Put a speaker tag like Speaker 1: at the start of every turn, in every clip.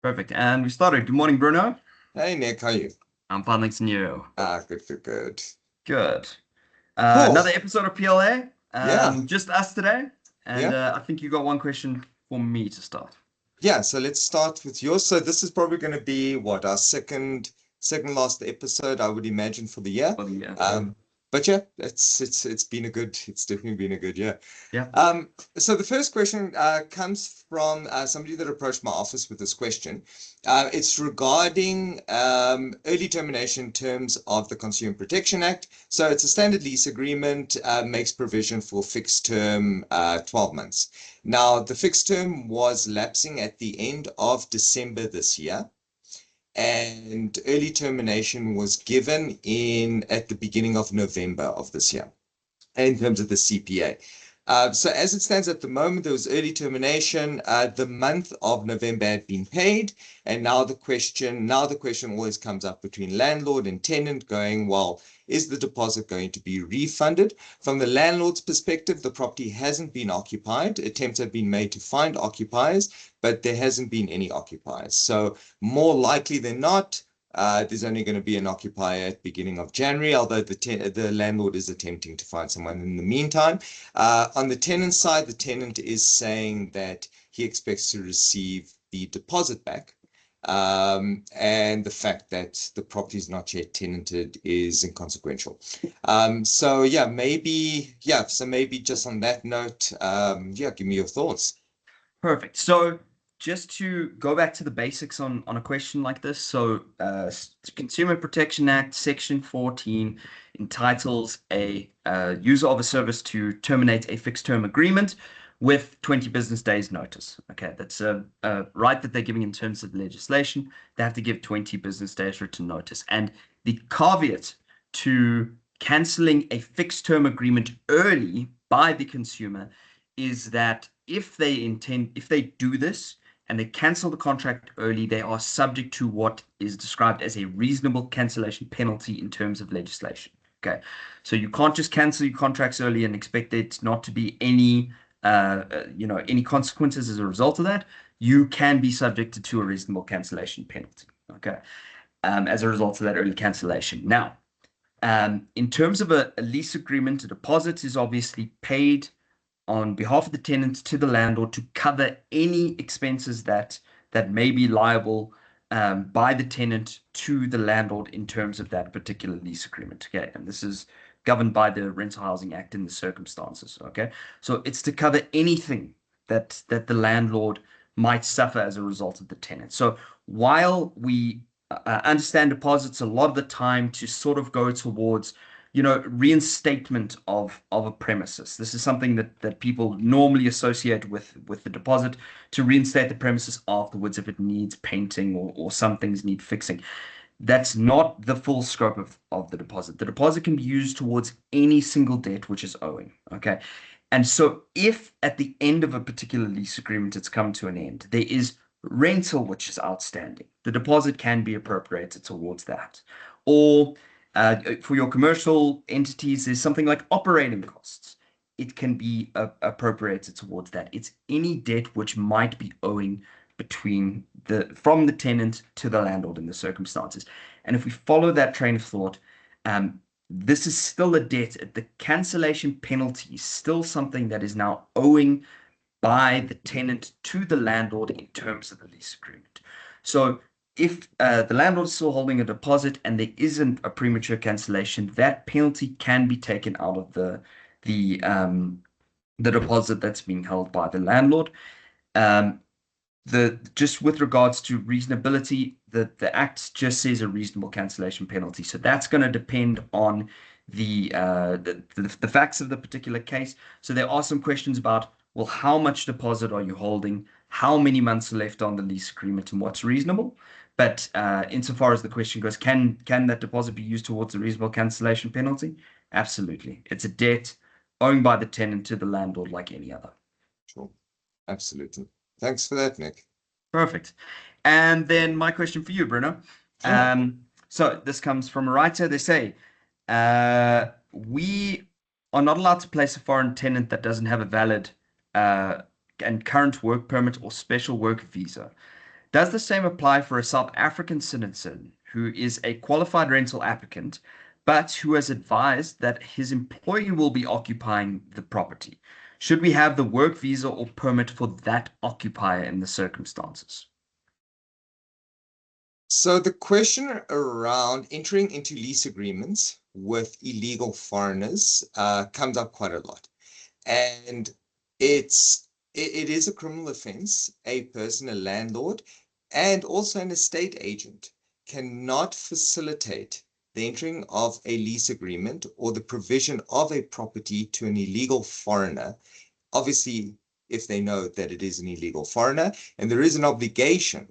Speaker 1: Perfect. And we started. Good morning, Bruno.
Speaker 2: Hey Nick, how are you?
Speaker 1: I'm fine, thanks, and you.
Speaker 2: Good, good, good.
Speaker 1: Good.
Speaker 2: Cool.
Speaker 1: Another episode of PLA.
Speaker 2: Yeah,
Speaker 1: Just us today. And
Speaker 2: yeah,
Speaker 1: I think you got one question for me to start.
Speaker 2: yeah. So let's start with yours. So this is probably going to be what our second last episode, I would imagine, for the year.
Speaker 1: Well, yeah.
Speaker 2: But yeah, it's been a good. It's definitely been a good year.
Speaker 1: Yeah.
Speaker 2: So the first question comes from somebody that approached my office with this question. It's regarding early termination in terms of the Consumer Protection Act. So it's a standard lease agreement, makes provision for fixed term 12 months. Now, the fixed term was lapsing at the end of December this year, and early termination was given in at the beginning of November of this year in terms of the CPA. So as it stands at the moment, there was early termination. The month of November had been paid, and now the question always comes up between landlord and tenant, going, well, is the deposit going to be refunded? From the landlord's perspective, the property hasn't been occupied. Attempts have been made to find occupiers, but there hasn't been any occupiers. So more likely than not, there's only going to be an occupier at the beginning of January, although the landlord is attempting to find someone in the meantime. On the tenant side, the tenant is saying that he expects to receive the deposit back. And the fact that the property is not yet tenanted is inconsequential. So maybe just on that note, give me your thoughts.
Speaker 1: Perfect. So just to go back to the basics on a question like this. So Consumer Protection Act, Section 14 entitles a user of a service to terminate a fixed term agreement with 20 business days notice. Okay, that's a right that they're giving in terms of legislation. They have to give 20 business days written notice. And the caveat to canceling a fixed term agreement early by the consumer is that if they do this and they cancel the contract early, they are subject to what is described as a reasonable cancellation penalty in terms of legislation. Okay, so you can't just cancel your contracts early and expect it not to be any consequences as a result of that. You can be subjected to a reasonable cancellation penalty. Okay, as a result of that early cancellation. Now, in terms of a lease agreement, a deposit is obviously paid on behalf of the tenant to the landlord to cover any expenses that may be liable by the tenant to the landlord in terms of that particular lease agreement. Okay, and this is governed by the Rental Housing Act in the circumstances. Okay, so it's to cover anything that the landlord might suffer as a result of the tenant. So while we understand deposits a lot of the time to sort of go towards reinstatement of a premises. This is something that people normally associate with the deposit to reinstate the premises afterwards if it needs painting or some things need fixing. That's not the full scope of the deposit. The deposit can be used towards any single debt which is owing. Okay. And so if at the end of a particular lease agreement it's come to an end, there is rental which is outstanding, the deposit can be appropriated towards that. Or for your commercial entities, there's something like operating costs. It can be appropriated towards that. It's any debt which might be owing from the tenant to the landlord in the circumstances. And if we follow that train of thought, this is still a debt. The cancellation penalty is still something that is now owing by the tenant to the landlord in terms of the lease agreement. So if the landlord is still holding a deposit and there isn't a premature cancellation, that penalty can be taken out of the deposit that's being held by the landlord. Just with regards to reasonability, the Act just says a reasonable cancellation penalty. So that's going to depend on the facts of the particular case. So there are some questions about, well, how much deposit are you holding? How many months are left on the lease agreement, and what's reasonable? But insofar as the question goes, can that deposit be used towards a reasonable cancellation penalty? Absolutely. It's a debt owed by the tenant to the landlord like any other.
Speaker 2: Sure, absolutely. Thanks for that, Nick.
Speaker 1: Perfect. And then my question for you, Bruno.
Speaker 2: Sure.
Speaker 1: So this comes from a writer. They say, we are not allowed to place a foreign tenant that doesn't have a valid and current work permit or special work visa. Does the same apply for a South African citizen who is a qualified rental applicant, but who has advised that his employee will be occupying the property? Should we have the work visa or permit for that occupier in the circumstances?
Speaker 2: So the question around entering into lease agreements with illegal foreigners comes up quite a lot. And it is a criminal offense. A person, a landlord, and also an estate agent cannot facilitate the entering of a lease agreement or the provision of a property to an illegal foreigner. Obviously, if they know that it is an illegal foreigner, and there is an obligation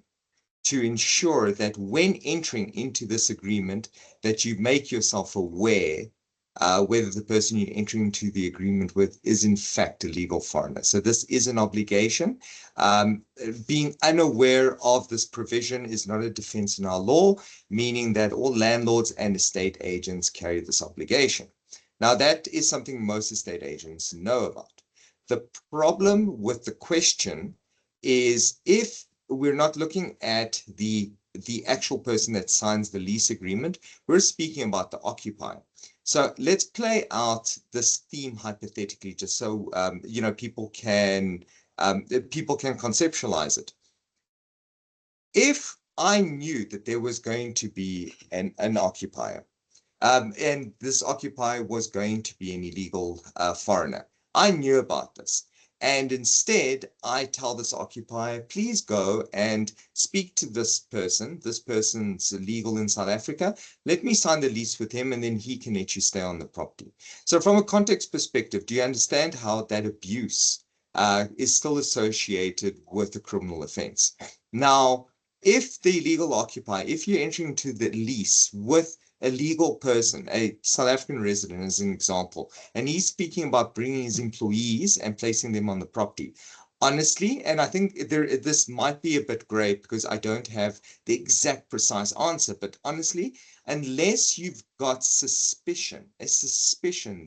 Speaker 2: to ensure that when entering into this agreement, that you make yourself aware whether the person you're entering into the agreement with is in fact a legal foreigner. So this is an obligation. Being unaware of this provision is not a defense in our law, meaning that all landlords and estate agents carry this obligation. Now, that is something most estate agents know about. The problem with the question is if we're not looking at the actual person that signs the lease agreement, we're speaking about the occupier. So let's play out this theme hypothetically, just so people can conceptualize it. If I knew that there was going to be an occupier, and this occupier was going to be an illegal foreigner, I knew about this. And instead, I tell this occupier, please go and speak to this person. This person's legal in South Africa. Let me sign the lease with him, and then he can let you stay on the property. So from a context perspective, do you understand how that abuse is still associated with a criminal offense? Now, if the illegal occupier, if you're entering into the lease with a legal person, a South African resident as an example, and he's speaking about bringing his employees and placing them on the property. Honestly, and I think this might be a bit gray because I don't have the exact precise answer, but honestly, unless you've got a suspicion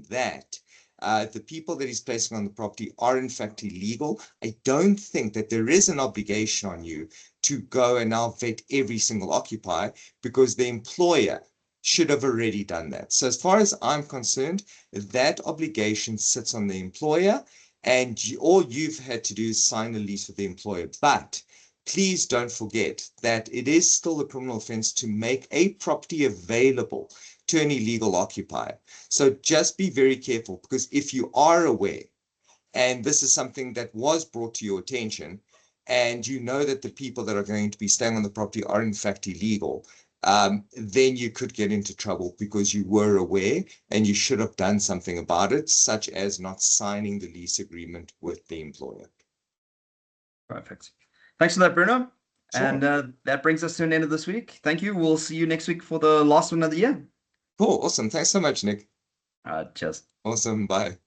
Speaker 2: that the people that he's placing on the property are in fact illegal, I don't think that there is an obligation on you to go and now vet every single occupier, because the employer should have already done that. So as far as I'm concerned, that obligation sits on the employer, and all you've had to do is sign a lease with the employer. But please don't forget that it is still a criminal offense to make a property available to an illegal occupier. So just be very careful, because if you are aware, and this is something that was brought to your attention, and you know that the people that are going to be staying on the property are in fact illegal, then you could get into trouble because you were aware and you should have done something about it, such as not signing the lease agreement with the employer.
Speaker 1: Perfect. Thanks for that, Bruno.
Speaker 2: Sure.
Speaker 1: And that brings us to an end of this week. Thank you. We'll see you next week for the last one of the year.
Speaker 2: Cool. Awesome. Thanks so much, Nick.
Speaker 1: Cheers.
Speaker 2: Awesome. Bye.